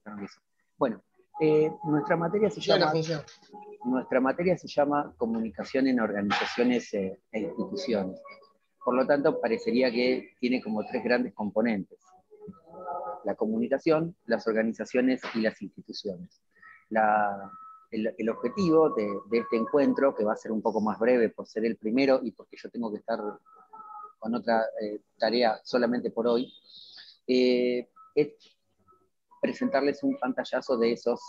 preguntaron eso. Bueno, nuestra materia se llama Comunicación en Organizaciones e Instituciones. Por lo tanto, parecería que tiene como tres grandes componentes: la comunicación, las organizaciones y las instituciones. El objetivo de este encuentro, que va a ser un poco más breve por ser el primero y porque yo tengo que estar con otra tarea solamente por hoy, es presentarles un pantallazo de esos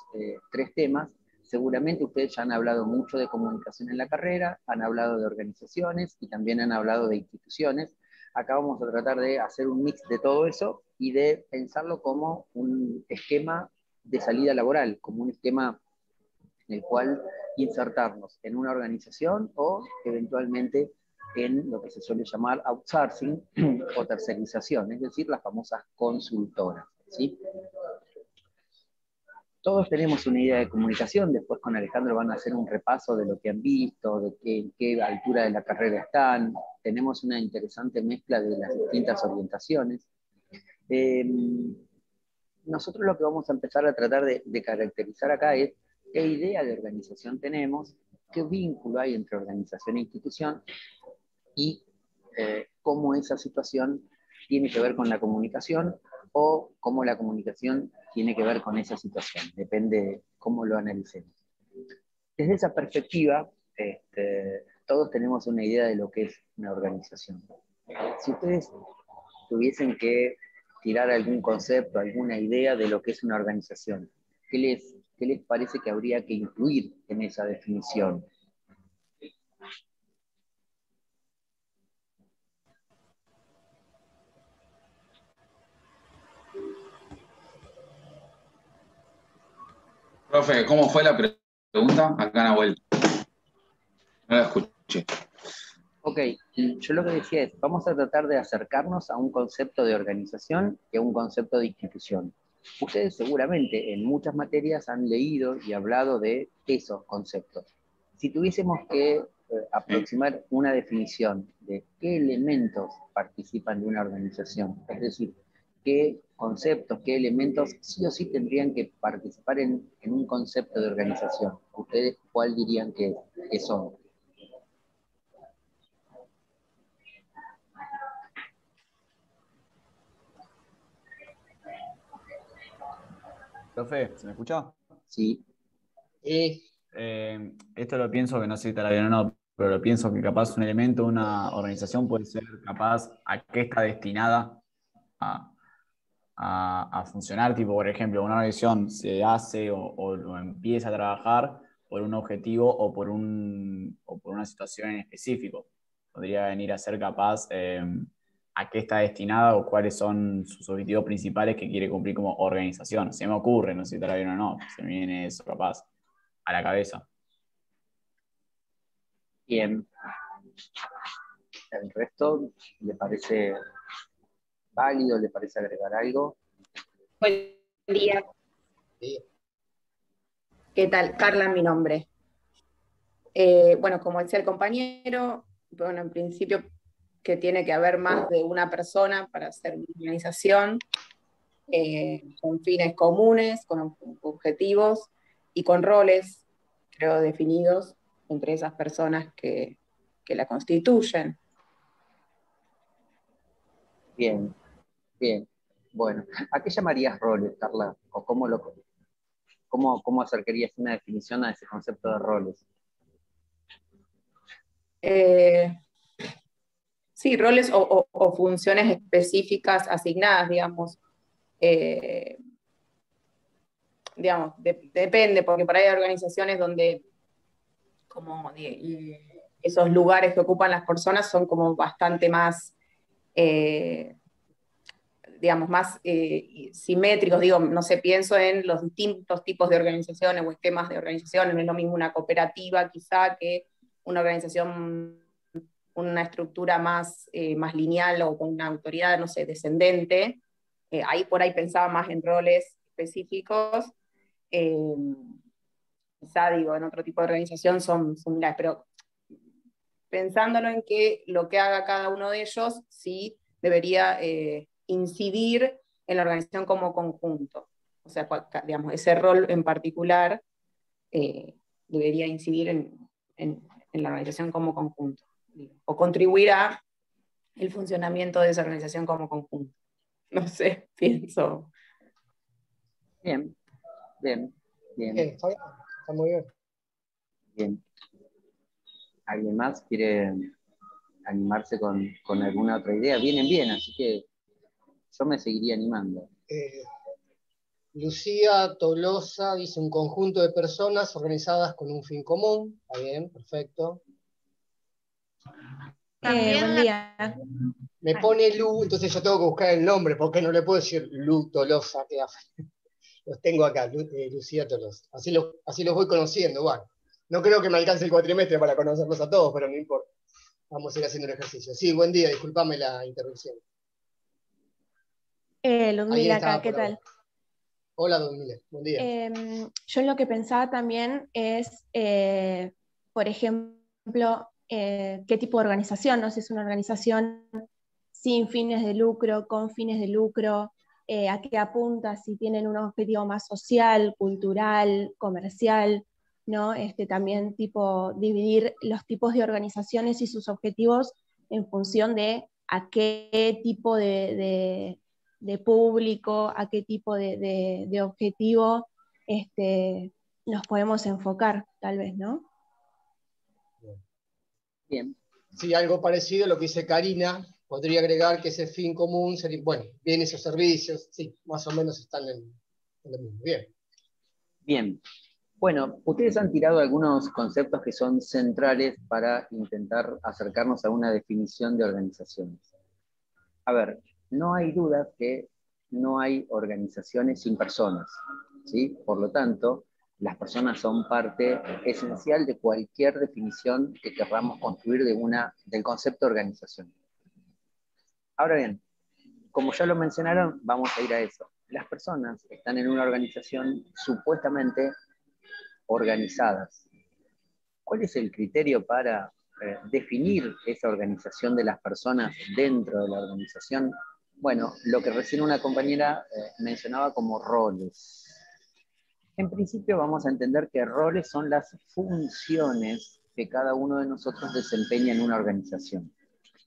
tres temas. Seguramente ustedes ya han hablado mucho de comunicación en la carrera, han hablado de organizaciones y también han hablado de instituciones. Acá vamos a tratar de hacer un mix de todo eso y de pensarlo como un esquema de salida laboral, como un esquema en el cual insertarnos en una organización o eventualmente en lo que se suele llamar outsourcing o tercerización, es decir, las famosas consultoras, ¿sí? Todos tenemos una idea de comunicación, después con Alejandro van a hacer un repaso de lo que han visto, de en qué altura de la carrera están. Tenemos una interesante mezcla de las distintas orientaciones. Nosotros lo que vamos a empezar a tratar de caracterizar acá es qué idea de organización tenemos, qué vínculo hay entre organización e institución y cómo esa situación tiene que ver con la comunicación o cómo la comunicación tiene que ver con esa situación, depende de cómo lo analicemos. Desde esa perspectiva, todos tenemos una idea de lo que es una organización. Si ustedes tuviesen que tirar algún concepto, alguna idea de lo que es una organización, ¿qué les parece que habría que incluir en esa definición? Profe, ¿cómo fue la pregunta? Acá Nahuel. No la escuché. Ok, yo lo que decía es, vamos a tratar de acercarnos a un concepto de organización y a un concepto de institución. Ustedes seguramente en muchas materias han leído y hablado de esos conceptos. Si tuviésemos que aproximar una definición de qué elementos participan de una organización, es decir, qué conceptos, qué elementos sí o sí tendrían que participar en un concepto de organización, ¿ustedes cuál dirían que son? Profe, ¿se me escucha? Sí. Esto lo pienso, que no sé si estará bien o no, pero lo pienso que capaz un elemento de una organización puede ser capaz a qué está destinada a, a funcionar. Tipo, por ejemplo, una organización se hace o empieza a trabajar por un objetivo o por una situación en específico. Podría venir a ser capaz a qué está destinada o cuáles son sus objetivos principales que quiere cumplir como organización. Se me ocurre, no sé si estará bien o no, se me viene eso capaz a la cabeza. Bien. ¿El resto le parece válido? ¿Le parece agregar algo? Buen día. ¿Qué tal? Carla, mi nombre. Bueno, como decía el compañero, bueno, en principio que tiene que haber más de una persona para hacer una organización, con fines comunes, con objetivos y con roles, creo, definidos entre esas personas que la constituyen. Bien, bien. Bueno, ¿a qué llamarías roles, Carla? ¿O cómo acercarías una definición a ese concepto de roles? Sí, roles o funciones específicas asignadas, digamos. Depende, porque por ahí hay organizaciones donde esos lugares que ocupan las personas son como bastante más, digamos, más simétricos, digo, no sé, pienso en los distintos tipos de organizaciones o esquemas de organizaciones, no es lo mismo una cooperativa quizá que una organización, una estructura más, más lineal o con una autoridad, no sé, descendente. Ahí por ahí pensaba más en roles específicos. Quizá digo, en otro tipo de organización son similares, pero pensándolo en que lo que haga cada uno de ellos sí debería incidir en la organización como conjunto. O sea, digamos, ese rol en particular debería incidir en la organización como conjunto, o contribuir a el funcionamiento de esa organización como conjunto. No sé, pienso. Bien, bien, bien. Está muy bien. Bien. ¿Alguien más quiere animarse con alguna otra idea? Vienen bien, así que yo me seguiría animando. Lucía Tolosa dice un conjunto de personas organizadas con un fin común. Está bien, perfecto. Buen día. Me pone Lu, entonces yo tengo que buscar el nombre, porque no le puedo decir Lu Tolosa. Los tengo acá, Lucía Tolosa. Así los voy conociendo, bueno. No creo que me alcance el cuatrimestre para conocerlos a todos, pero no importa. Vamos a ir haciendo el ejercicio. Sí, buen día, disculpame la interrupción. Ludmila acá, ¿qué tal? Hola, Ludmila, buen día. Yo lo que pensaba también es, por ejemplo, qué tipo de organización, ¿no? Si es una organización sin fines de lucro, con fines de lucro, a qué apunta, si tienen un objetivo más social, cultural, comercial, ¿no? También dividir los tipos de organizaciones y sus objetivos en función de a qué tipo de público, a qué tipo de objetivo nos podemos enfocar, tal vez, ¿no? Bien. Sí, algo parecido a lo que dice Karina. Podría agregar que ese fin común sería, bueno, bienes o servicios, sí, más o menos están en lo mismo. Bien. Bien. Bueno, ustedes han tirado algunos conceptos que son centrales para intentar acercarnos a una definición de organizaciones. A ver, no hay duda que no hay organizaciones sin personas, ¿sí? Por lo tanto, las personas son parte esencial de cualquier definición que queramos construir del concepto de organización. Ahora bien, como ya lo mencionaron, vamos a ir a eso. Las personas están en una organización supuestamente organizadas. ¿Cuál es el criterio para definir esa organización de las personas dentro de la organización? Bueno, lo que recién una compañera mencionaba como roles. En principio vamos a entender que roles son las funciones que cada uno de nosotros desempeña en una organización.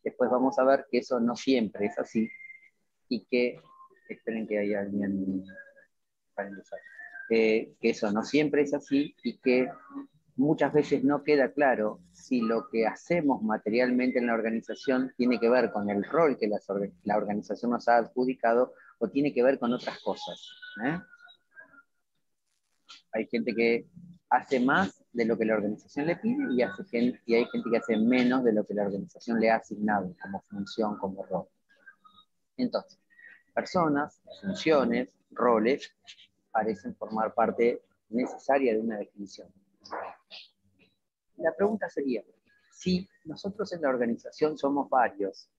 Después vamos a ver que eso no siempre es así y que, esperen que hay alguien para empezar, que eso no siempre es así y que muchas veces no queda claro si lo que hacemos materialmente en la organización tiene que ver con el rol que la organización nos ha adjudicado o tiene que ver con otras cosas. Hay gente que hace más de lo que la organización le pide y hay gente que hace menos de lo que la organización le ha asignado como función, como rol. Entonces, personas, funciones, roles, parecen formar parte necesaria de una definición. La pregunta sería, si nosotros en la organización somos varios,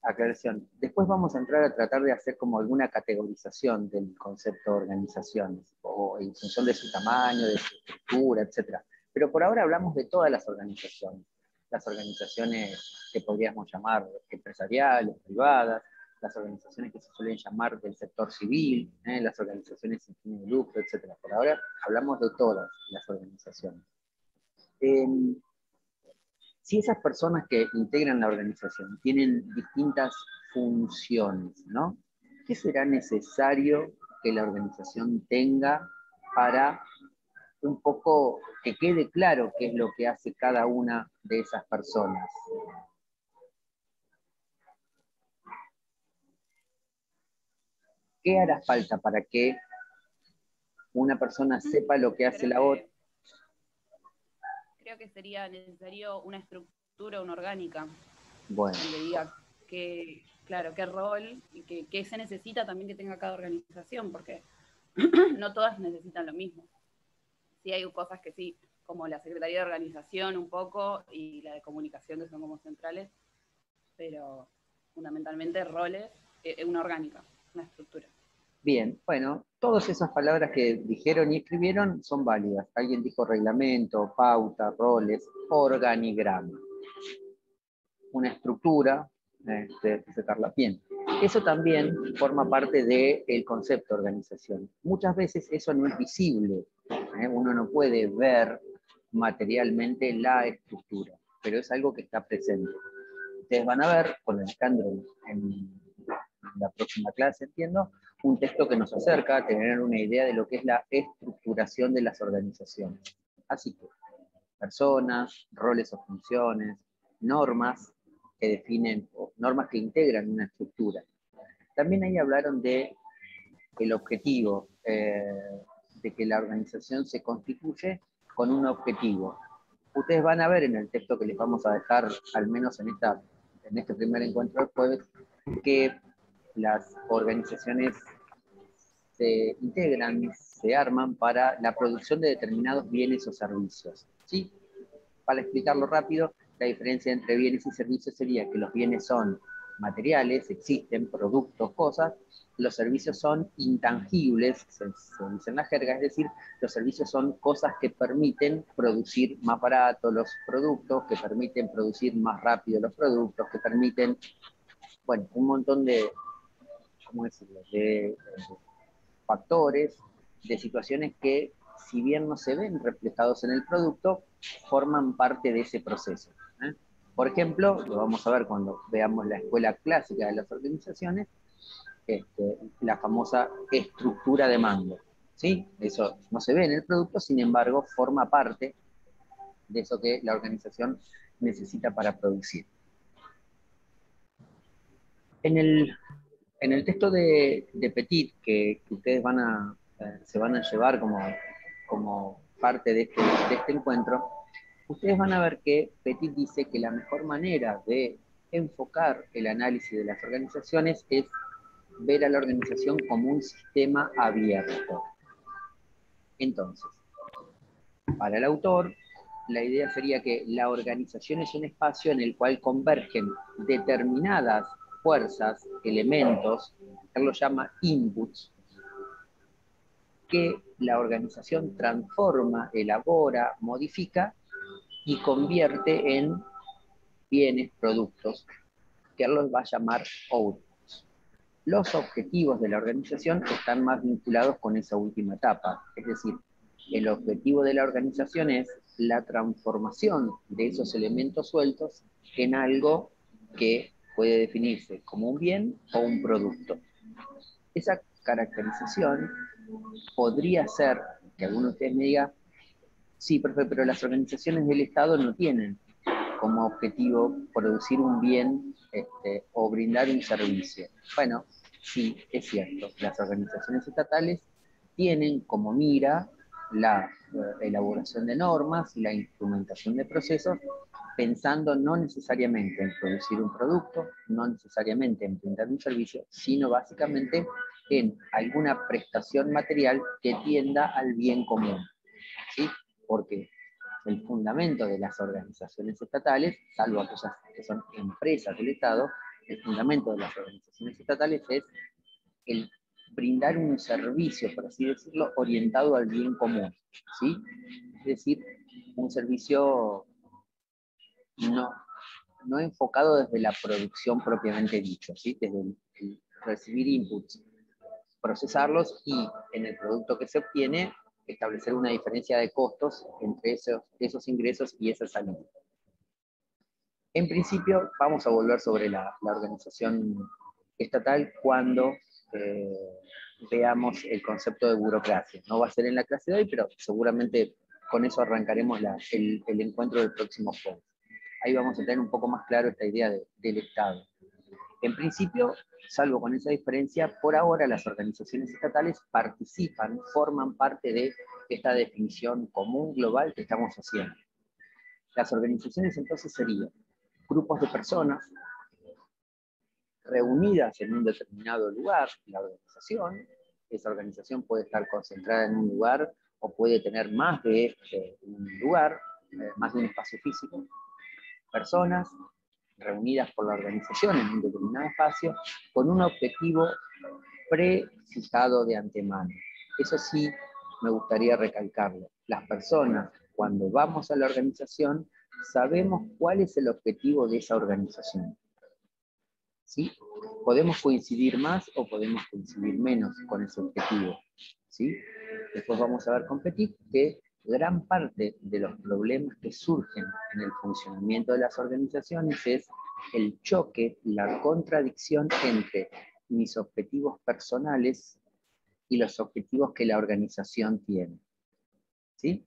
aclaración, después vamos a entrar a tratar de hacer como alguna categorización del concepto de organizaciones, o en función de su tamaño, de su estructura, etc. Pero por ahora hablamos de todas las organizaciones que podríamos llamar empresariales, privadas, las organizaciones que se suelen llamar del sector civil, las organizaciones sin fines de lucro, etc. Por ahora hablamos de todas las organizaciones. Si esas personas que integran la organización tienen distintas funciones, ¿no? ¿Qué será necesario que la organización tenga para un poco que quede claro qué es lo que hace cada una de esas personas? ¿Qué hará falta para que una persona sepa lo que hace la otra? Creo que sería necesario una estructura, una orgánica. Bueno. Donde diga qué rol y qué se necesita también que tenga cada organización, porque no todas necesitan lo mismo. Sí hay cosas que sí, como la Secretaría de Organización un poco y la de Comunicación, que son como centrales, pero fundamentalmente roles, una orgánica, una estructura. Bien, bueno, todas esas palabras que dijeron y escribieron son válidas. Alguien dijo reglamento, pauta, roles, organigrama. Una estructura, dice Carla, bien. Eso también forma parte del concepto de organización. Muchas veces eso no es visible, uno no puede ver materialmente la estructura, pero es algo que está presente. Ustedes van a ver, con Alejandro en la próxima clase, entiendo, un texto que nos acerca a tener una idea de lo que es la estructuración de las organizaciones. Así que, personas, roles o funciones, normas que definen, o normas que integran una estructura. También ahí hablaron de el objetivo, de que la organización se constituye con un objetivo. Ustedes van a ver en el texto que les vamos a dejar, al menos en este primer encuentro del jueves, que las organizaciones se integran, se arman para la producción de determinados bienes o servicios. ¿Sí? Para explicarlo rápido, la diferencia entre bienes y servicios sería que los bienes son materiales, existen productos, cosas, los servicios son intangibles, se dice en la jerga, es decir, los servicios son cosas que permiten producir más barato los productos, que permiten producir más rápido los productos, que permiten, bueno, un montón de, ¿cómo decirlo?, de factores, de situaciones que, si bien no se ven reflejados en el producto, forman parte de ese proceso. Por ejemplo, lo vamos a ver cuando veamos la escuela clásica de las organizaciones, la famosa estructura de mando. ¿Sí? Eso no se ve en el producto, sin embargo, forma parte de eso que la organización necesita para producir. En el texto de Petit, que ustedes se van a llevar como parte de este encuentro, ustedes van a ver que Petit dice que la mejor manera de enfocar el análisis de las organizaciones es ver a la organización como un sistema abierto. Entonces, para el autor, la idea sería que la organización es un espacio en el cual convergen determinadas fuerzas, elementos, él lo llama inputs, que la organización transforma, elabora, modifica y convierte en bienes, productos, que él los va a llamar outputs. Los objetivos de la organización están más vinculados con esa última etapa, es decir, el objetivo de la organización es la transformación de esos elementos sueltos en algo que puede definirse como un bien o un producto. Esa caracterización podría ser que alguno de ustedes me diga, sí, profe, pero las organizaciones del Estado no tienen como objetivo producir un bien o brindar un servicio. Bueno, sí, es cierto, las organizaciones estatales tienen como mira la elaboración de normas y la instrumentación de procesos, pensando no necesariamente en producir un producto, no necesariamente en brindar un servicio, sino básicamente en alguna prestación material que tienda al bien común. ¿Sí? Porque el fundamento de las organizaciones estatales, salvo aquellas que son empresas del Estado, el fundamento de las organizaciones estatales es el brindar un servicio, por así decirlo, orientado al bien común, ¿sí? Es decir, un servicio no enfocado desde la producción propiamente dicho, ¿sí? Desde el recibir inputs, procesarlos y en el producto que se obtiene establecer una diferencia de costos entre esos ingresos y esa salida. En principio, vamos a volver sobre la organización estatal cuando veamos el concepto de burocracia. No va a ser en la clase de hoy, pero seguramente con eso arrancaremos el encuentro del próximo jueves. Ahí vamos a tener un poco más claro esta idea del Estado. En principio, salvo con esa diferencia, por ahora las organizaciones estatales participan, forman parte de esta definición común global que estamos haciendo. Las organizaciones entonces serían grupos de personas reunidas en un determinado lugar, la organización. Esa organización puede estar concentrada en un lugar o puede tener más de un lugar, más de un espacio físico. Personas reunidas por la organización en un determinado espacio con un objetivo prefijado de antemano. Eso sí me gustaría recalcarlo. Las personas, cuando vamos a la organización, sabemos cuál es el objetivo de esa organización. ¿sí? Podemos coincidir más o podemos coincidir menos con ese objetivo, ¿sí? Después vamos a ver con Petit que gran parte de los problemas que surgen en el funcionamiento de las organizaciones es el choque, la contradicción entre mis objetivos personales y los objetivos que la organización tiene, ¿sí?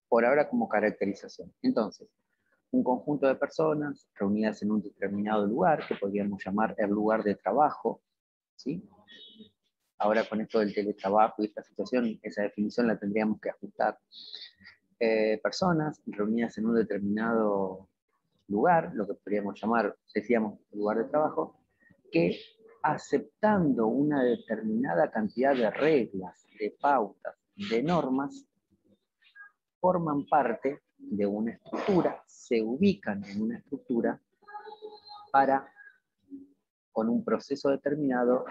Por ahora como caracterización. Entonces, un conjunto de personas reunidas en un determinado lugar, que podríamos llamar el lugar de trabajo, ¿sí? Ahora con esto del teletrabajo y esta situación, esa definición la tendríamos que ajustar. Personas reunidas en un determinado lugar, lo que podríamos llamar, decíamos, lugar de trabajo, que aceptando una determinada cantidad de reglas, de pautas, de normas, forman parte de una estructura, se ubican en una estructura para, con un proceso determinado,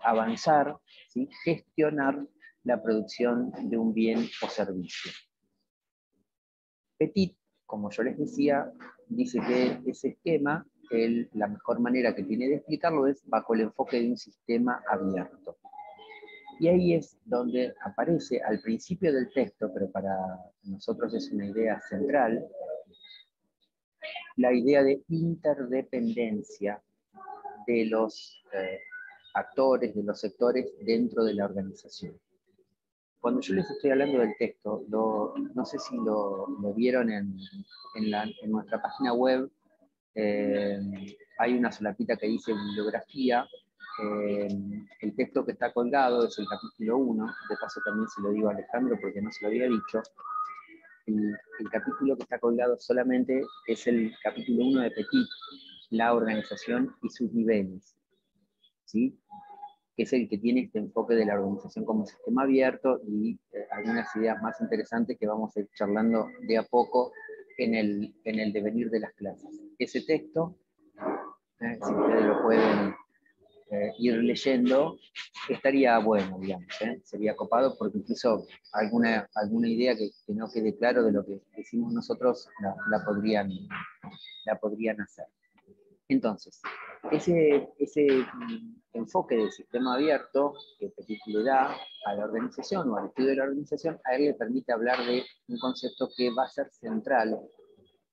avanzar, ¿sí? Gestionar la producción de un bien o servicio. Petit, como yo les decía, dice que ese esquema, la mejor manera que tiene de explicarlo es bajo el enfoque de un sistema abierto. Y ahí es donde aparece al principio del texto, pero para nosotros es una idea central, la idea de interdependencia de los actores, de los sectores dentro de la organización. Cuando yo les estoy hablando del texto, no sé si lo vieron en nuestra página web, hay una solapita que dice bibliografía. El texto que está colgado es el capítulo 1, de paso también se lo digo a Alejandro porque no se lo había dicho. El capítulo que está colgado solamente es el capítulo 1 de Petit, la organización y sus niveles, ¿sí? Que es el que tiene este enfoque de la organización como sistema abierto y algunas ideas más interesantes que vamos a ir charlando de a poco en el devenir de las clases. Ese texto, si ustedes lo pueden ir leyendo, estaría bueno, digamos, sería copado porque incluso alguna idea que no quede claro de lo que decimos nosotros la podrían hacer. Entonces, ese enfoque del sistema abierto que Petit le da a la organización o al estudio de la organización, a él le permite hablar de un concepto que va a ser central,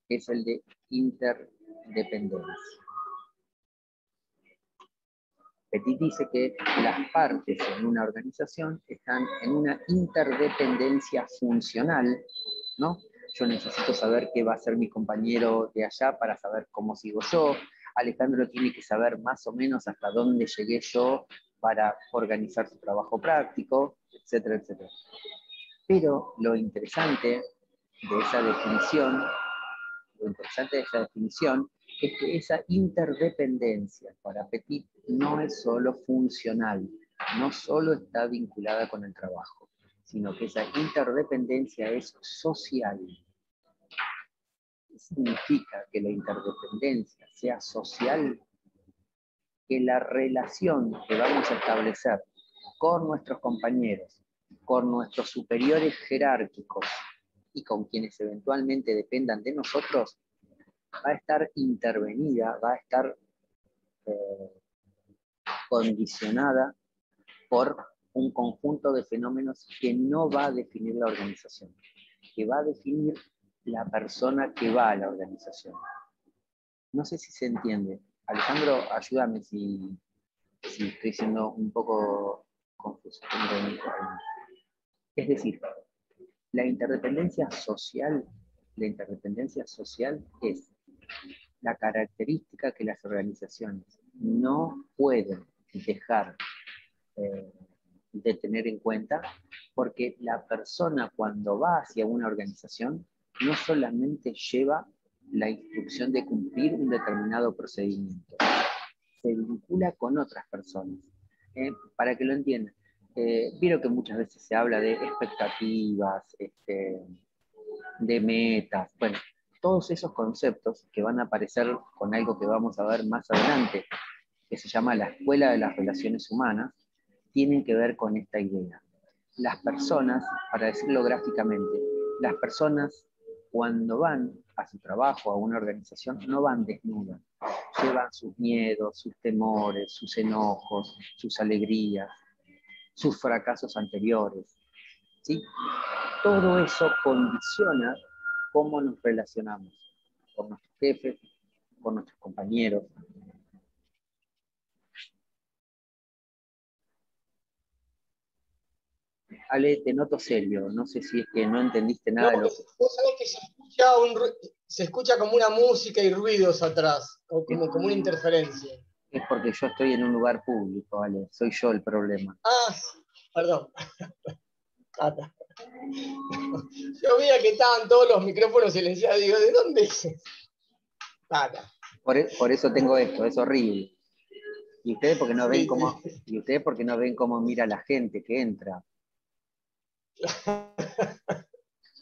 que es el de interdependencia. Petit dice que las partes en una organización están en una interdependencia funcional, ¿no? Yo necesito saber qué va a hacer mi compañero de allá para saber cómo sigo yo. Alejandro tiene que saber más o menos hasta dónde llegué yo para organizar su trabajo práctico, etcétera, etcétera. Pero lo interesante de esa definición es que esa interdependencia para Petit no es solo funcional, no solo está vinculada con el trabajo, sino que esa interdependencia es social. ¿Qué significa que la interdependencia sea social? Que la relación que vamos a establecer con nuestros compañeros, con nuestros superiores jerárquicos y con quienes eventualmente dependan de nosotros, va a estar intervenida, va a estar condicionada por un conjunto de fenómenos que no va a definir la organización, que va a definir la persona que va a la organización. No sé si se entiende. Alejandro, ayúdame si estoy siendo un poco confuso. Es decir, la interdependencia social es la característica que las organizaciones no pueden dejar de tener en cuenta, porque la persona cuando va hacia una organización no solamente lleva la instrucción de cumplir un determinado procedimiento, se vincula con otras personas. Para que lo entiendan, vieron que muchas veces se habla de expectativas, de metas, bueno, todos esos conceptos que van a aparecer con algo que vamos a ver más adelante, que se llama la Escuela de las Relaciones Humanas, tienen que ver con esta idea. Las personas, para decirlo gráficamente, las personas cuando van a su trabajo, a una organización, no van desnudas. Llevan sus miedos, sus temores, sus enojos, sus alegrías, sus fracasos anteriores. ¿Sí? Todo eso condiciona cómo nos relacionamos con nuestros jefes, con nuestros compañeros. Ale, te noto serio, no sé si es que no entendiste nada de lo que... Vos sabés que se escucha como una música y ruidos atrás, o como una interferencia. Es porque yo estoy en un lugar público, Ale, soy yo el problema. Ah, perdón. Yo veía que estaban todos los micrófonos silenciados, digo, ¿de dónde es eso? Por eso tengo esto, es horrible. Y ustedes porque no ven Sí, cómo, sí. y ustedes porque no ven cómo mira la gente que entra.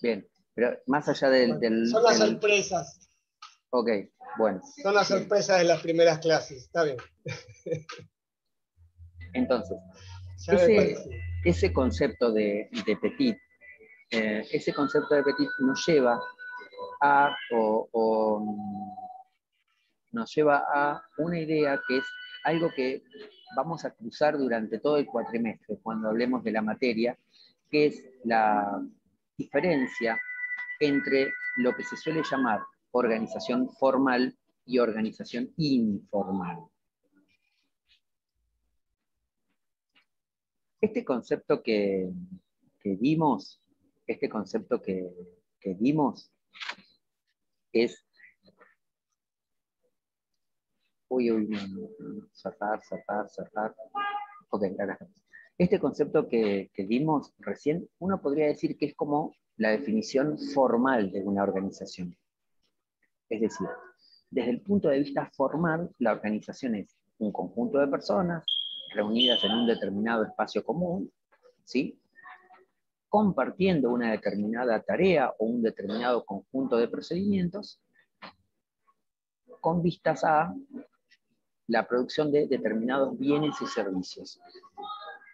Bien, pero más allá Son las sorpresas. Ok, bueno. Son las bien. sorpresas de las primeras clases, está bien. Entonces, Ya me pareció. ese concepto de petit, ese concepto de petit nos lleva a, nos lleva a una idea que es algo que vamos a cruzar durante todo el cuatrimestre cuando hablemos de la materia, que es la diferencia entre lo que se suele llamar organización formal y organización informal. Este concepto que vimos, es... Cerrar. Ok, acá está. Este concepto que vimos recién, uno podría decir que es como la definición formal de una organización. Es decir, desde el punto de vista formal, la organización es un conjunto de personas reunidas en un determinado espacio común, ¿sí? Compartiendo una determinada tarea o un determinado conjunto de procedimientos con vistas a la producción de determinados bienes y servicios.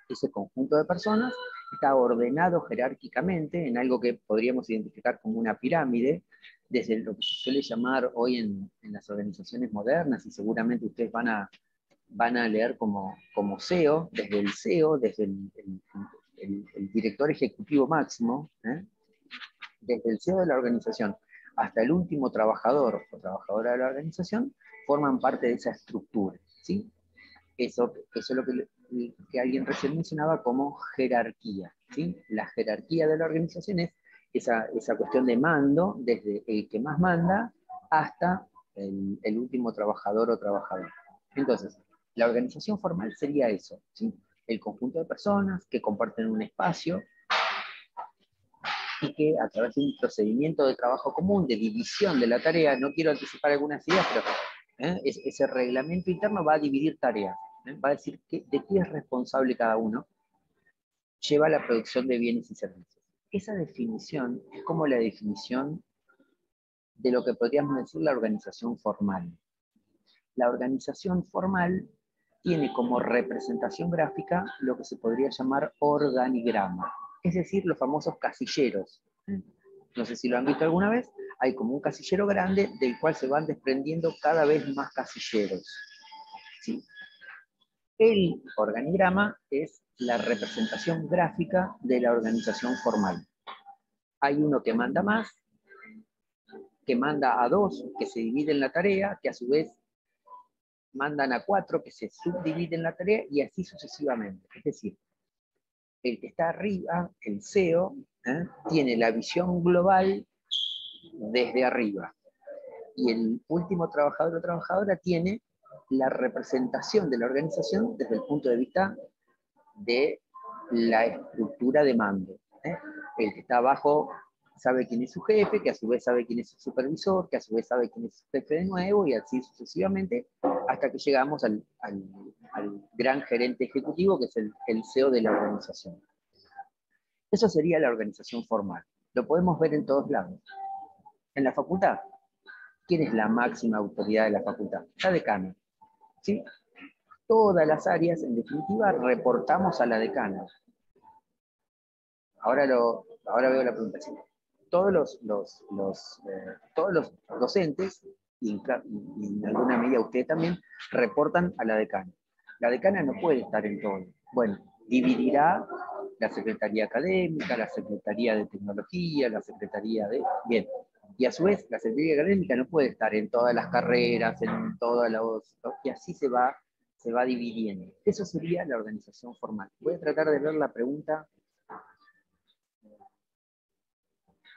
Ese conjunto de personas está ordenado jerárquicamente en algo que podríamos identificar como una pirámide, desde lo que se suele llamar hoy en las organizaciones modernas, y seguramente ustedes van a leer como CEO, desde el director ejecutivo máximo, desde el CEO de la organización hasta el último trabajador o trabajadora de la organización, forman parte de esa estructura, ¿sí? Eso es lo que alguien recién mencionaba como jerarquía, ¿sí? La jerarquía de la organización es esa cuestión de mando, desde el que más manda hasta el último trabajador o trabajadora. Entonces, la organización formal sería eso, ¿sí? El conjunto de personas que comparten un espacio y que a través de un procedimiento de trabajo común, de división de la tarea, no quiero anticipar algunas ideas, pero ese reglamento interno va a dividir tareas, va a decir de qué es responsable cada uno, lleva a la producción de bienes y servicios. Esa definición es como la definición de lo que podríamos decir la organización formal. La organización formal tiene como representación gráfica lo que se podría llamar organigrama, es decir, los famosos casilleros. No sé si lo han visto alguna vez, hay como un casillero grande del cual se van desprendiendo cada vez más casilleros. ¿Sí? El organigrama es la representación gráfica de la organización formal. Hay uno que manda más, que manda a 2, que se dividen la tarea, que a su vez mandan a 4, que se subdividen la tarea, y así sucesivamente. Es decir, el que está arriba, el CEO, tiene la visión global desde arriba. Y el último trabajador o trabajadora tiene la representación de la organización desde el punto de vista de la estructura de mando. El que está abajo sabe quién es su jefe, que a su vez sabe quién es su supervisor, que a su vez sabe quién es su jefe de nuevo, y así sucesivamente, hasta que llegamos al gran gerente ejecutivo, que es el CEO de la organización. Eso sería la organización formal. Lo podemos ver en todos lados. En la facultad, ¿quién es la máxima autoridad de la facultad? La decana. ¿Sí? Todas las áreas, en definitiva, reportamos a la decana. Ahora veo la pregunta. todos los docentes, y en alguna medida usted también, reportan a la decana. La decana no puede estar en todo. Bueno, dividirá la Secretaría Académica, la Secretaría de Tecnología, la Secretaría de... Bien. Y a su vez, la Secretaría Académica no puede estar en todas las carreras, en todas los... Y así se va dividiendo. Eso sería la organización formal. Voy a tratar de ver la pregunta.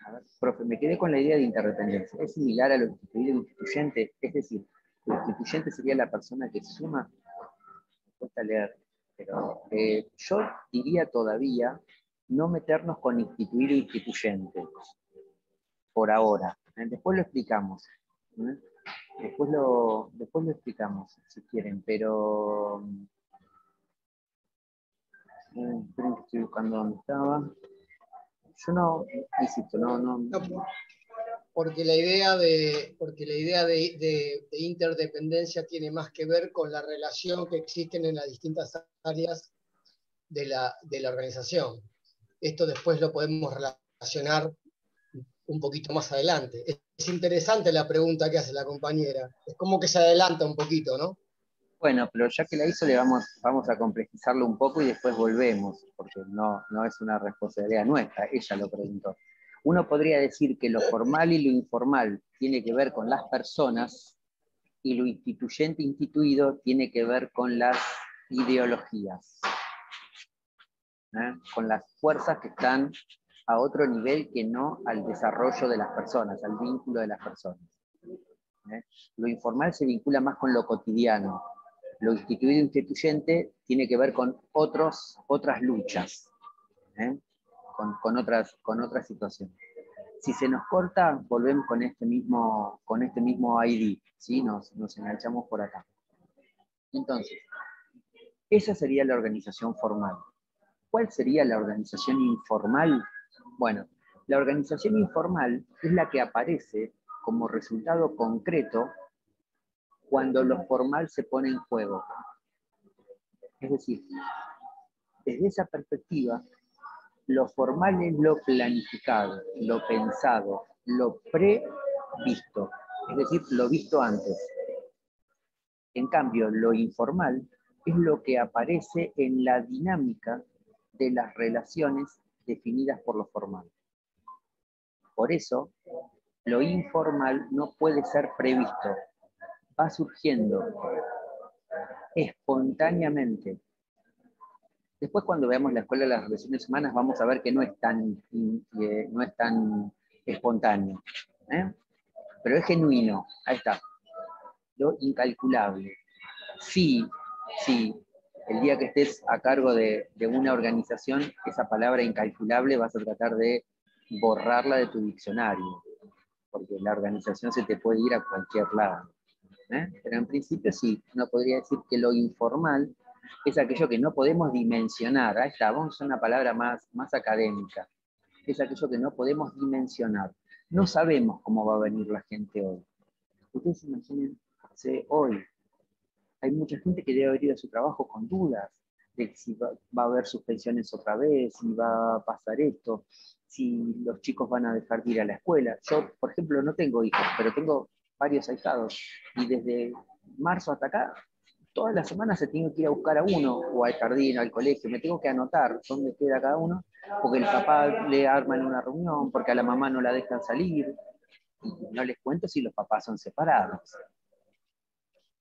A ver, profe, me quedé con la idea de interdependencia. ¿Es similar a lo instituido instituyente? Es decir, el instituyente sería la persona que suma. Me cuesta leer, pero yo diría todavía no meternos con instituir o instituyente, por ahora. Después lo explicamos. Después lo explicamos, si quieren, pero... estoy buscando dónde estaba. Yo no, insisto, no. Porque la idea de interdependencia tiene más que ver con la relación que existen en las distintas áreas de la organización. Esto después lo podemos relacionar un poquito más adelante. Es interesante la pregunta que hace la compañera. Es como que se adelanta un poquito, ¿no? Bueno, pero ya que la hizo, le vamos a complejizarlo un poco y después volvemos, porque no es una responsabilidad nuestra, ella lo preguntó. Uno podría decir que lo formal y lo informal tiene que ver con las personas y lo instituyente instituido tiene que ver con las ideologías, con las fuerzas que están a otro nivel que no al desarrollo de las personas, al vínculo de las personas. Lo informal se vincula más con lo cotidiano. Lo instituido instituyente tiene que ver con otras luchas, con otras situaciones. Si se nos corta, volvemos con este mismo ID, ¿sí? Nos enganchamos por acá. Entonces, esa sería la organización formal. ¿Cuál sería la organización informal? Bueno, la organización informal es la que aparece como resultado concreto cuando lo formal se pone en juego. Es decir, desde esa perspectiva, lo formal es lo planificado, lo pensado, lo previsto, es decir, lo visto antes. En cambio, lo informal es lo que aparece en la dinámica de las relaciones definidas por lo formal. Por eso, lo informal no puede ser previsto, va surgiendo espontáneamente. Después, cuando veamos la Escuela de las Relaciones Humanas, vamos a ver que no es tan espontáneo, pero es genuino. Ahí está. Lo incalculable. Sí, el día que estés a cargo de una organización, esa palabra incalculable vas a tratar de borrarla de tu diccionario, porque la organización se te puede ir a cualquier lado. Pero en principio sí, uno podría decir que lo informal es aquello que no podemos dimensionar. Ahí está, vamos a una palabra más académica. Es aquello que no podemos dimensionar. No sabemos cómo va a venir la gente hoy. Ustedes imagínense hoy. Hay mucha gente que debe haber ido a su trabajo con dudas de si va a haber suspensiones otra vez, si va a pasar esto, si los chicos van a dejar de ir a la escuela. Yo, por ejemplo, no tengo hijos, pero tengo varios ahijados. Y desde marzo hasta acá, todas las semanas se tiene que ir a buscar a uno, o al jardín, o al colegio. Me tengo que anotar dónde queda cada uno, porque el papá le arma en una reunión, porque a la mamá no la dejan salir. Y no les cuento si los papás son separados.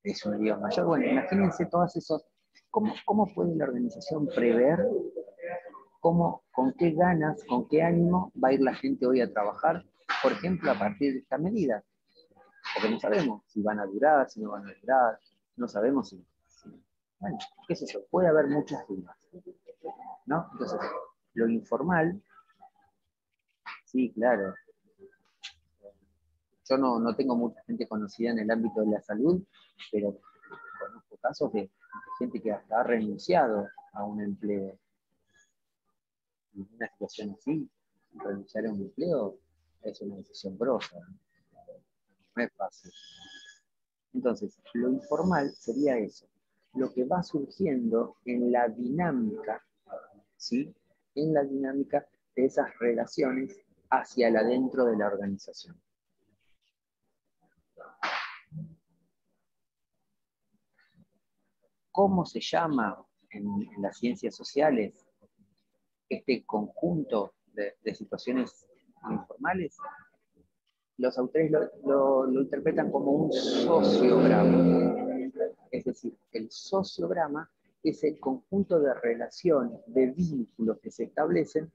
Es un lío mayor. Bueno, imagínense todos esos. ¿Cómo puede la organización prever con qué ganas, con qué ánimo va a ir la gente hoy a trabajar, por ejemplo, a partir de esta medida? Porque no sabemos si van a durar, si no van a durar, no sabemos si bueno, qué sé yo, puede haber muchas dudas, ¿no? Entonces, lo informal, sí, claro. Yo no tengo mucha gente conocida en el ámbito de la salud, pero conozco casos de gente que hasta ha renunciado a un empleo. En una situación así, renunciar a un empleo es una decisión grosa, no es fácil. Entonces, lo informal sería eso, lo que va surgiendo en la dinámica, ¿sí? En la dinámica de esas relaciones hacia el adentro de la organización. ¿Cómo se llama en las ciencias sociales este conjunto de situaciones informales? Los autores lo interpretan como un sociograma. Es decir, el sociograma es el conjunto de relaciones, de vínculos que se establecen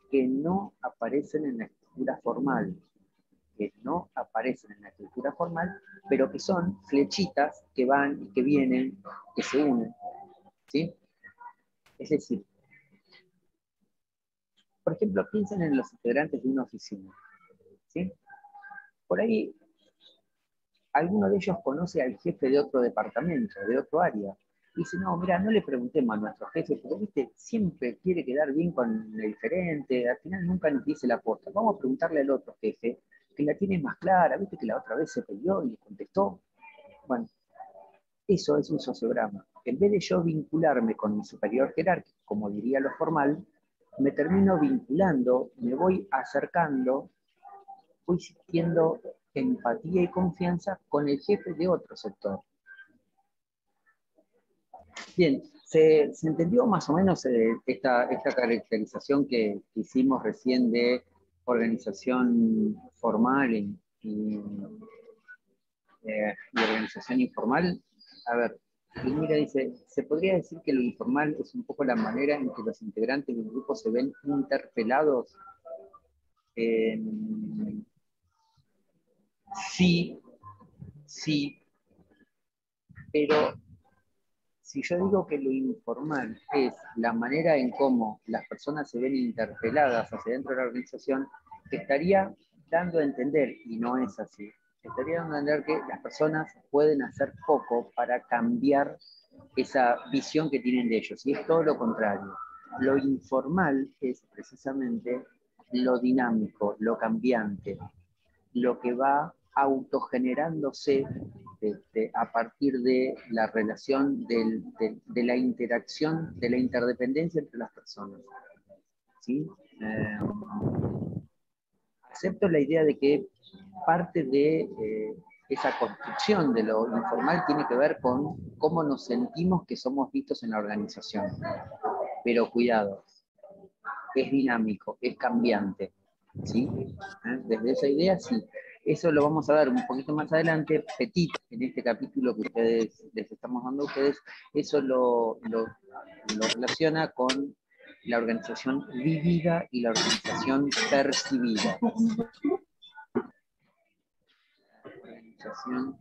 que no aparecen en la escritura formal, pero que son flechitas que van y que vienen, que se unen. ¿Sí? Es decir, por ejemplo, piensen en los integrantes de una oficina. ¿Sí? Por ahí, alguno de ellos conoce al jefe de otro departamento, de otro área. Y dice, no, mira, no le preguntemos a nuestro jefe, porque ¿viste? Siempre quiere quedar bien con el diferente, al final nunca nos dice la posta. Vamos a preguntarle al otro jefe, que la tiene más clara, ¿viste? Que la otra vez se peleó y le contestó. Bueno, eso es un sociograma. En vez de yo vincularme con mi superior jerárquico, como diría lo formal, me termino vinculando, me voy acercando, voy sintiendo empatía y confianza con el jefe de otro sector. Bien, ¿se entendió más o menos esta caracterización que hicimos recién de organización formal y organización informal? A ver, mira, dice, se podría decir que lo informal es un poco la manera en que los integrantes del grupo se ven interpelados. Sí, pero si yo digo que lo informal es la manera en cómo las personas se ven interpeladas hacia dentro de la organización, estaría dando a entender, y no es así, estaría dando a entender que las personas pueden hacer poco para cambiar esa visión que tienen de ellos, y es todo lo contrario. Lo informal es precisamente lo dinámico, lo cambiante, lo que va autogenerándose a partir de la relación, de la interacción, de la interdependencia entre las personas. ¿Sí? Acepto la idea de que parte de esa construcción de lo informal tiene que ver con cómo nos sentimos que somos vistos en la organización. Pero cuidado, es dinámico, es cambiante. ¿Sí? Desde esa idea, sí. Eso lo vamos a ver un poquito más adelante. Petit, en este capítulo que les estamos dando a ustedes, eso lo relaciona con la organización vivida y la organización percibida. Organización.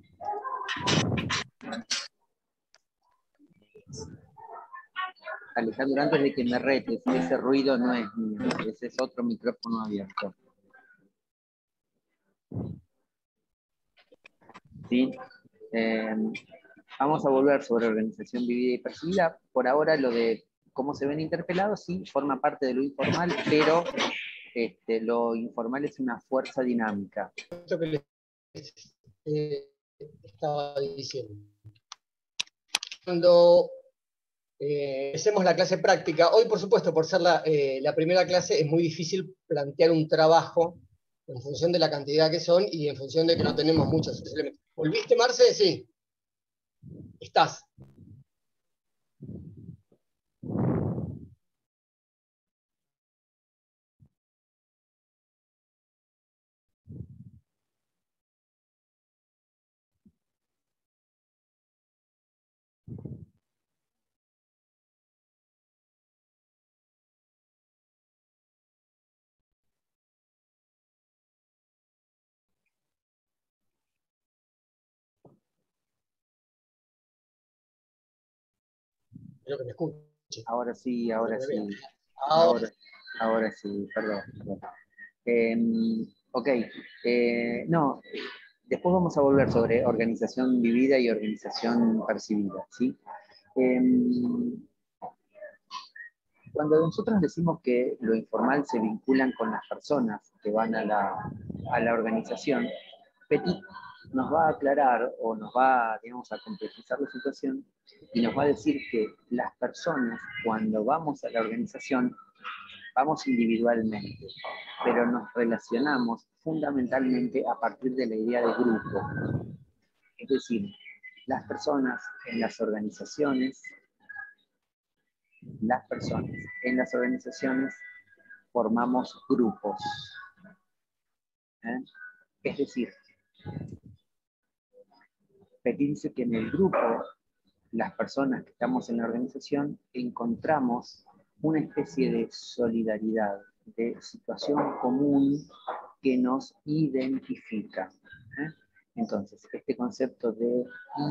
Alejandro, antes de que me retes, ese ruido no es mío, ese es otro micrófono abierto. ¿Sí? Vamos a volver sobre organización vivida y percibida. Por ahora lo de cómo se ven interpelados, sí, forma parte de lo informal, pero lo informal es una fuerza dinámica. Esto que les estaba diciendo. Cuando empecemos la clase práctica, hoy por supuesto, por ser la primera clase, es muy difícil plantear un trabajo en función de la cantidad que son y en función de que no tenemos muchos elementos. ¿Volviste, Marce? Sí. Estás. Creo que me escuche. Ahora sí, ahora sí. Ahora sí, perdón. Ok, no, después vamos a volver sobre organización vivida y organización percibida, ¿sí? Cuando nosotros decimos que lo informal se vinculan con las personas que van a la organización, Petit nos va a aclarar o nos va, digamos, a complejizar la situación y nos va a decir que las personas, cuando vamos a la organización, participamos individualmente, pero nos relacionamos fundamentalmente a partir de la idea de grupo. Es decir, las personas en las organizaciones formamos grupos. Es decir, Petit dice que en el grupo, las personas que estamos en la organización, encontramos una especie de solidaridad, de situación común que nos identifica. Entonces, este concepto de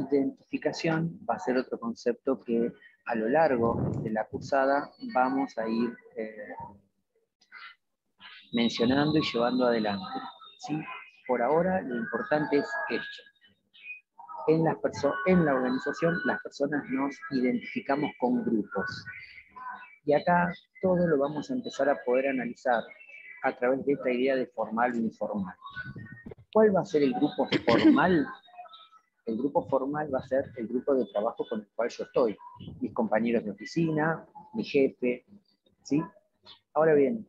identificación va a ser otro concepto que a lo largo de la cursada vamos a ir mencionando y llevando adelante. ¿Sí? Por ahora, lo importante es esto. En la organización, las personas nos identificamos con grupos. Y acá todo lo vamos a empezar a poder analizar a través de esta idea de formal e informal. ¿Cuál va a ser el grupo formal? El grupo formal va a ser el grupo de trabajo con el cual yo estoy. Mis compañeros de oficina, mi jefe, ¿sí? Ahora bien,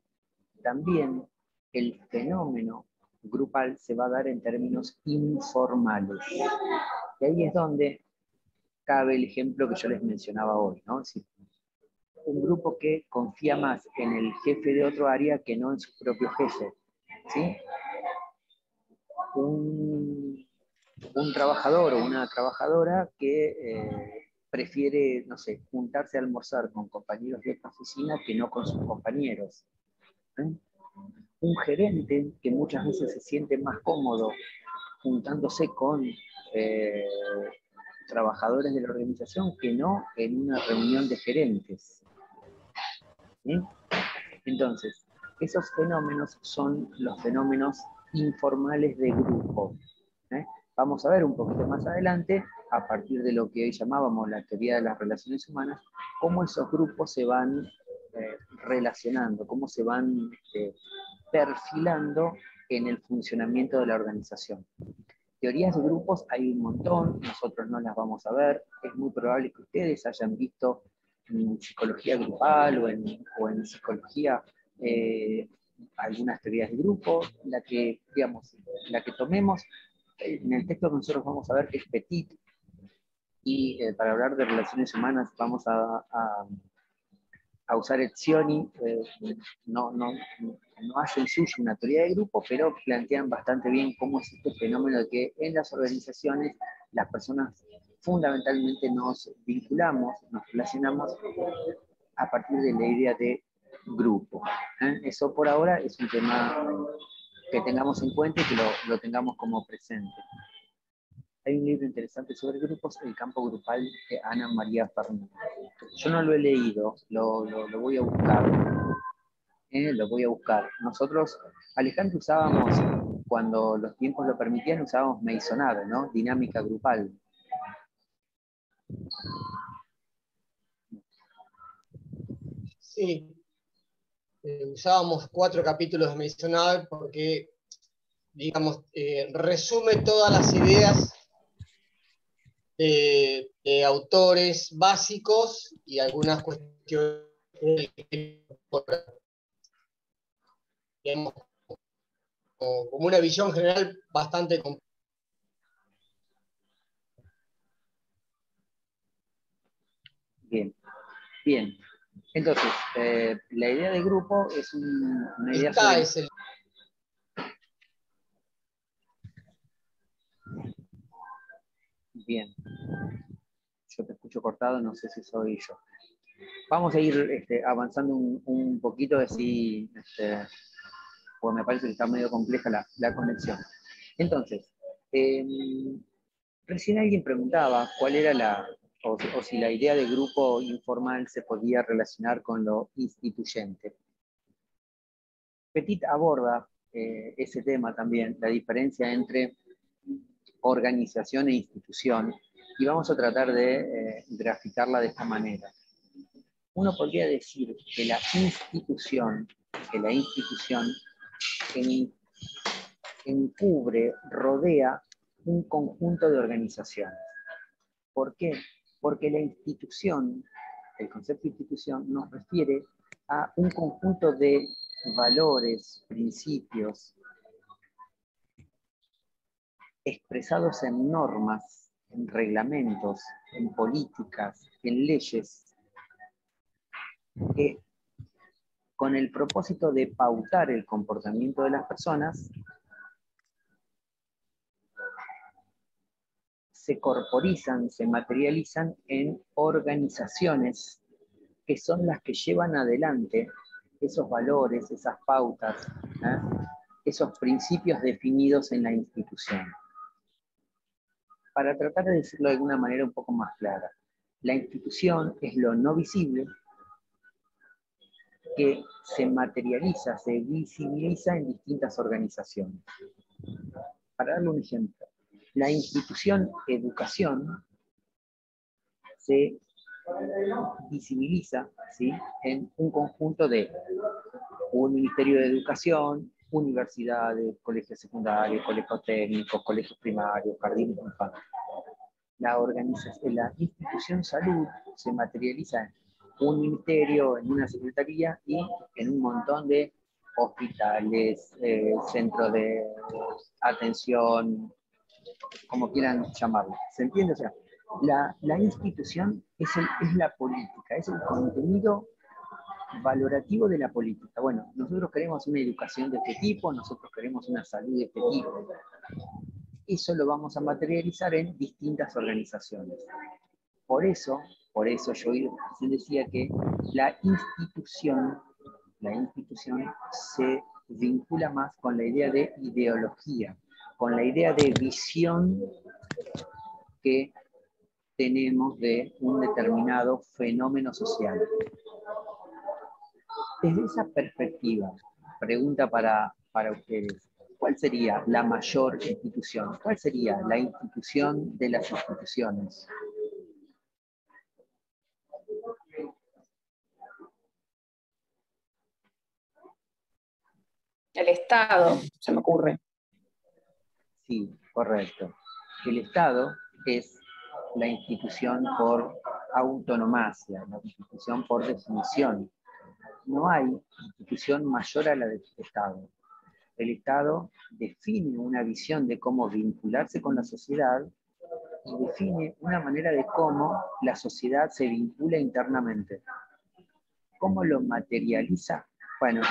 también el fenómeno grupal se va a dar en términos informales. Y ahí es donde cabe el ejemplo que yo les mencionaba hoy, ¿no? Es decir, un grupo que confía más en el jefe de otro área que no en su propio jefe, ¿sí? Un trabajador o una trabajadora que prefiere, no sé, juntarse a almorzar con compañeros de otra oficina que no con sus compañeros. Un gerente que muchas veces se siente más cómodo juntándose con trabajadores de la organización que no en una reunión de gerentes. ¿Sí? Entonces, esos fenómenos son los fenómenos informales de grupo. Vamos a ver un poquito más adelante, a partir de lo que hoy llamábamos la teoría de las relaciones humanas, cómo esos grupos se van relacionando, cómo se van perfilando en el funcionamiento de la organización. Teorías de grupos hay un montón, nosotros no las vamos a ver, es muy probable que ustedes hayan visto en psicología grupal o en psicología algunas teorías de grupo, la que tomemos. En el texto que nosotros vamos a ver que es Petit, y para hablar de relaciones humanas vamos a usar Etzioni, no hace en suyo una teoría de grupo, pero plantean bastante bien cómo es este fenómeno de que en las organizaciones las personas fundamentalmente nos vinculamos, nos relacionamos a partir de la idea de grupo. Eso por ahora es un tema que tengamos en cuenta y que lo tengamos como presente. Hay un libro interesante sobre grupos, El campo grupal, de Ana María Fernández. Yo no lo he leído, lo voy a buscar. Lo voy a buscar. Nosotros, Alejandro, usábamos, cuando los tiempos lo permitían, usábamos Meisonade, ¿no? Dinámica grupal. Sí. Usábamos 4 capítulos de Meisonade porque, digamos, resume todas las ideas de autores básicos y algunas cuestiones digamos, como una visión general bastante completa. Bien, bien. Entonces, la idea de grupo es una idea sobre... Bien. Yo te escucho cortado, no sé si soy yo. Vamos a ir avanzando un poquito, así, porque me parece que está medio compleja la conexión. Entonces, recién alguien preguntaba cuál era o si la idea de grupo informal se podía relacionar con lo instituyente. Petit aborda ese tema también, la diferencia entre organización e institución, y vamos a tratar de graficarla de esta manera. Uno podría decir que la institución encubre, rodea un conjunto de organizaciones. ¿Por qué? Porque la institución, el concepto de institución, nos refiere a un conjunto de valores, principios, expresados en normas, en reglamentos, en políticas, en leyes, que con el propósito de pautar el comportamiento de las personas, se corporizan, se materializan en organizaciones que son las que llevan adelante esos valores, esas pautas, esos principios definidos en la institución. Para tratar de decirlo de alguna manera un poco más clara, la institución es lo no visible que se materializa, se visibiliza en distintas organizaciones. Para darle un ejemplo, la institución educación se visibiliza, ¿sí?, en un conjunto de un Ministerio de Educación, universidades, colegios secundarios, colegios técnicos, colegios primarios, jardines de infantes. La institución salud se materializa en un ministerio, en una secretaría y en un montón de hospitales, centros de atención, como quieran llamarlo. ¿Se entiende? O sea, la institución es la política, es el contenido valorativo de la política. Bueno, nosotros queremos una educación de este tipo, nosotros queremos una salud de este tipo. Eso lo vamos a materializar en distintas organizaciones. Por eso yo decía que la institución se vincula más con la idea de ideología, con la idea de visión que tenemos de un determinado fenómeno social. Desde esa perspectiva, pregunta para ustedes, ¿cuál sería la mayor institución? ¿Cuál sería la institución de las instituciones? El Estado, se me ocurre. Sí, correcto. El Estado es la institución por autonomacia, la institución por definición. No hay institución mayor a la del Estado. El Estado define una visión de cómo vincularse con la sociedad y define una manera de cómo la sociedad se vincula internamente. ¿Cómo lo materializa? Bueno,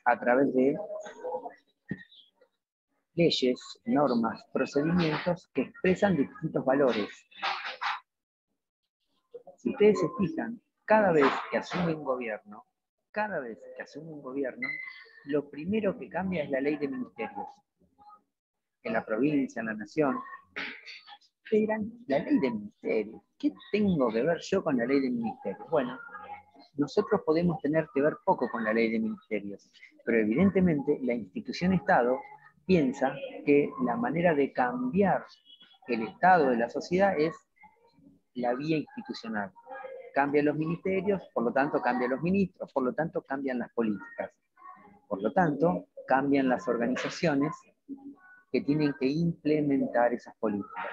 a través de leyes, normas, procedimientos que expresan distintos valores. Si ustedes se fijan, cada vez que asume un gobierno, lo primero que cambia es la ley de ministerios. En la provincia, en la nación, ustedes dirán, la ley de ministerios, ¿qué tengo que ver yo con la ley de ministerios? Bueno, nosotros podemos tener que ver poco con la ley de ministerios, pero evidentemente la institución Estado piensa que la manera de cambiar el estado de la sociedad es la vía institucional. Cambian los ministerios, por lo tanto cambian los ministros, por lo tanto cambian las políticas, por lo tanto cambian las organizaciones que tienen que implementar esas políticas.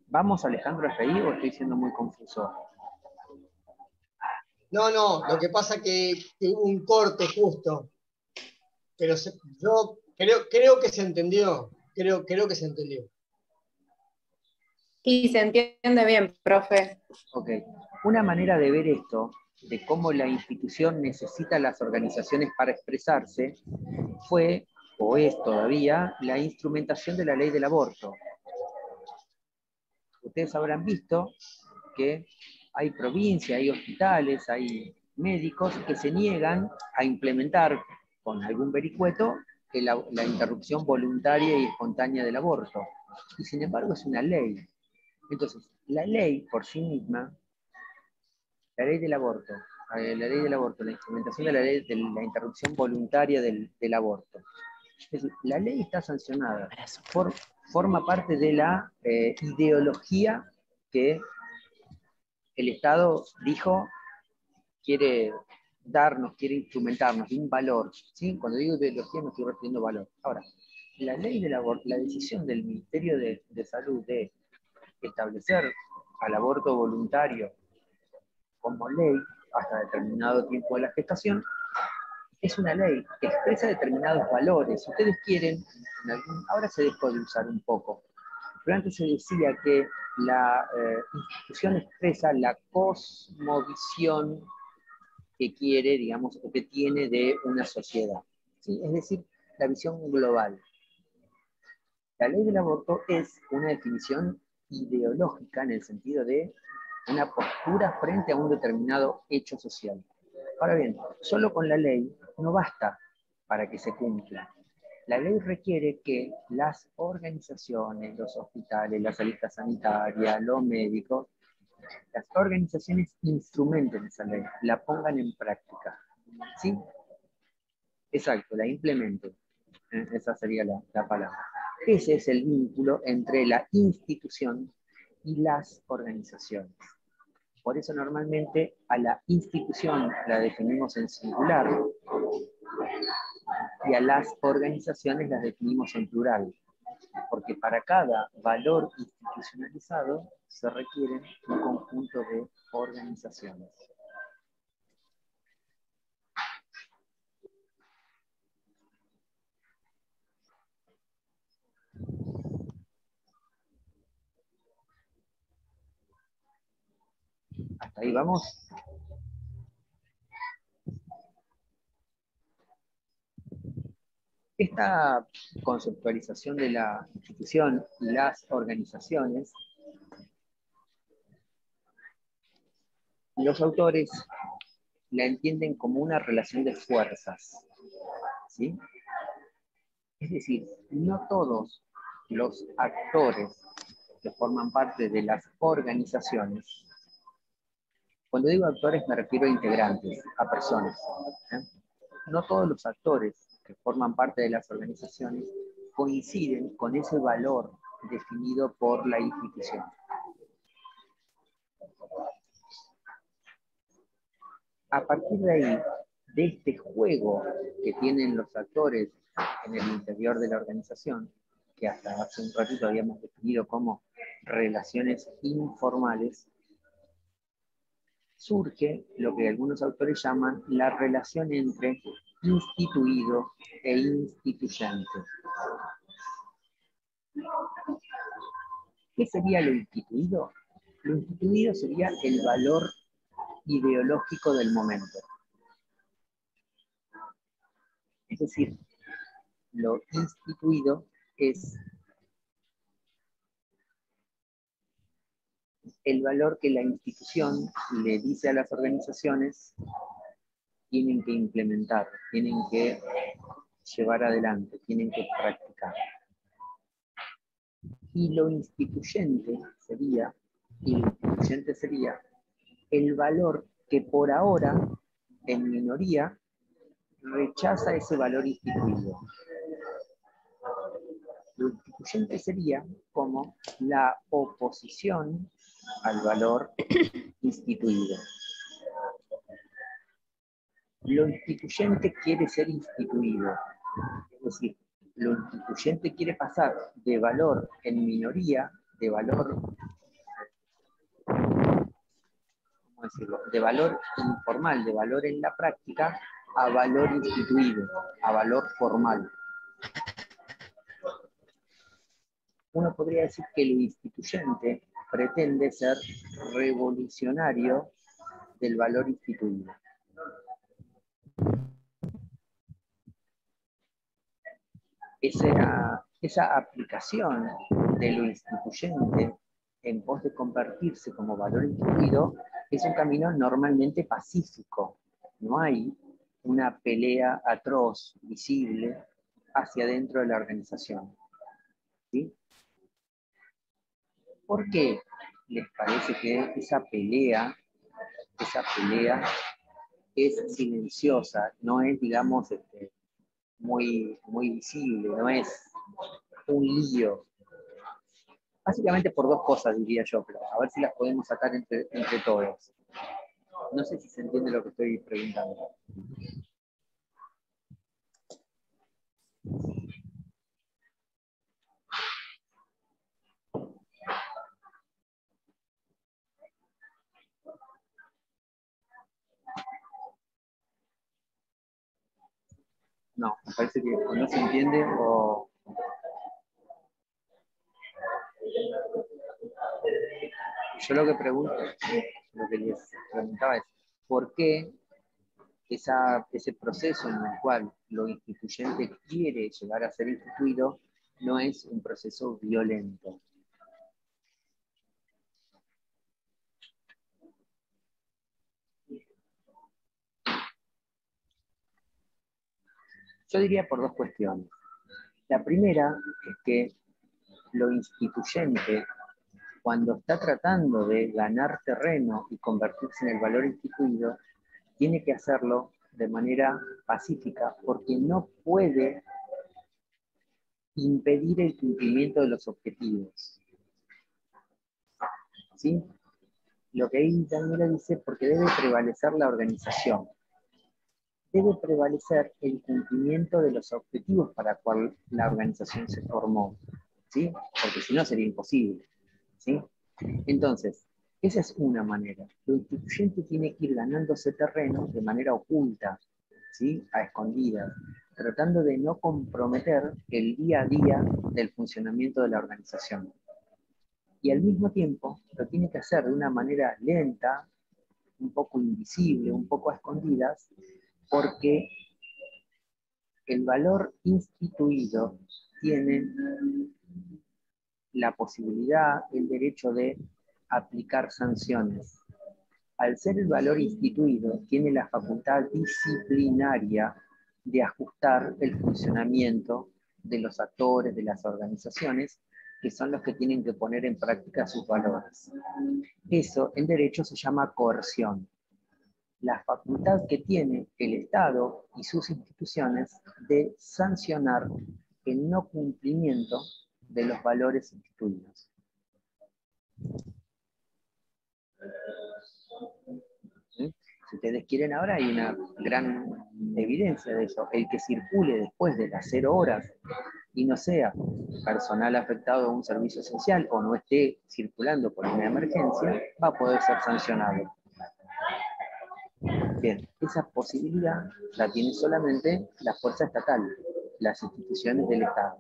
¿Vamos, Alejandro, hasta ahí o estoy siendo muy confuso? No, lo que pasa es que hubo un corte justo, pero yo creo que se entendió, creo que se entendió. Y se entiende bien, profe. Ok, una manera de ver esto, de cómo la institución necesita las organizaciones para expresarse, fue, o es todavía, la instrumentación de la ley del aborto. Ustedes habrán visto que hay provincias, hay hospitales, hay médicos que se niegan a implementar con algún vericueto la interrupción voluntaria y espontánea del aborto. Y sin embargo es una ley. Entonces, la ley por sí misma, la ley del aborto, la instrumentación de la ley de la interrupción voluntaria del aborto. Es decir, la ley está sancionada, forma parte de la ideología que el Estado dijo quiere darnos, quiere instrumentarnos, de un valor. ¿Sí? Cuando digo ideología me estoy refiriendo a valor. Ahora, la ley del aborto, la decisión del Ministerio de Salud de establecer al aborto voluntario como ley hasta determinado tiempo de la gestación, es una ley que expresa determinados valores. Si ustedes quieren, ahora se dejó de usar un poco, pero antes se decía que la institución expresa la cosmovisión que quiere, digamos, o que tiene de una sociedad, ¿sí? Es decir, la visión global. La ley del aborto es una definición ideológica en el sentido de una postura frente a un determinado hecho social. Ahora bien, solo con la ley no basta para que se cumpla. La ley requiere que las organizaciones, los hospitales, las salitas sanitarias, los médicos, las organizaciones instrumenten esa ley, la pongan en práctica. ¿Sí? Exacto, la implementen. Esa sería la palabra. Ese es el vínculo entre la institución y las organizaciones. Por eso normalmente a la institución la definimos en singular y a las organizaciones las definimos en plural, porque para cada valor institucionalizado se requiere un conjunto de organizaciones. ¿Hasta ahí vamos? Esta conceptualización de la institución y las organizaciones, los autores la entienden como una relación de fuerzas, ¿sí? Es decir, no todos los actores que forman parte de las organizaciones, cuando digo actores me refiero a integrantes, a personas, ¿eh? No todos los actores que forman parte de las organizaciones coinciden con ese valor definido por la institución. A partir de ahí, de este juego que tienen los actores en el interior de la organización, que hasta hace un ratito habíamos definido como relaciones informales, surge lo que algunos autores llaman la relación entre instituido e instituyente. ¿Qué sería lo instituido? Lo instituido sería el valor ideológico del momento. Es decir, lo instituido es el valor que la institución le dice a las organizaciones tienen que implementar, tienen que llevar adelante, tienen que practicar. Y lo instituyente sería el valor que por ahora, en minoría, rechaza ese valor instituido. Lo instituyente sería como la oposición al valor instituido. Lo instituyente quiere ser instituido, es decir, lo instituyente quiere pasar de valor en minoría, de valor, ¿cómo decirlo?, de valor informal, de valor en la práctica, a valor instituido, a valor formal. Uno podría decir que lo instituyente pretende ser revolucionario del valor instituido. Esa aplicación de lo instituyente en pos de convertirse como valor instituido es un camino normalmente pacífico. No hay una pelea atroz, visible, hacia dentro de la organización. ¿Sí? ¿Por qué les parece que esa pelea es silenciosa, no es, digamos, muy, muy visible, no es un lío? Básicamente por dos cosas, diría yo, pero a ver si las podemos sacar entre todos. No sé si se entiende lo que estoy preguntando. No, me parece que o no se entiende o... Yo lo que pregunto, lo que les preguntaba es, ¿por qué ese proceso en el cual lo instituyente quiere llegar a ser instituido no es un proceso violento? Yo diría por dos cuestiones. La primera es que lo instituyente, cuando está tratando de ganar terreno y convertirse en el valor instituido, tiene que hacerlo de manera pacífica porque no puede impedir el cumplimiento de los objetivos. ¿Sí? Lo que ahí Daniela dice, porque debe prevalecer la organización. Debe prevalecer el cumplimiento de los objetivos para cual la organización se formó, ¿sí? Porque si no sería imposible, ¿sí? Entonces, esa es una manera. Lo instituyente tiene que ir ganándose terreno de manera oculta, ¿sí? A escondidas, tratando de no comprometer el día a día del funcionamiento de la organización. Y al mismo tiempo lo tiene que hacer de una manera lenta, un poco invisible, un poco a escondidas, porque el valor instituido tiene la posibilidad, el derecho de aplicar sanciones. Al ser el valor instituido, tiene la facultad disciplinaria de ajustar el funcionamiento de los actores, de las organizaciones, que son los que tienen que poner en práctica sus valores. Eso en derecho se llama coerción. La facultad que tiene el Estado y sus instituciones de sancionar el no cumplimiento de los valores instituidos. ¿Sí? Si ustedes quieren, ahora hay una gran evidencia de eso. El que circule después de las 0 horas y no sea personal afectado a un servicio esencial o no esté circulando por una emergencia, va a poder ser sancionado. Bien, esa posibilidad la tiene solamente la fuerza estatal, las instituciones del Estado.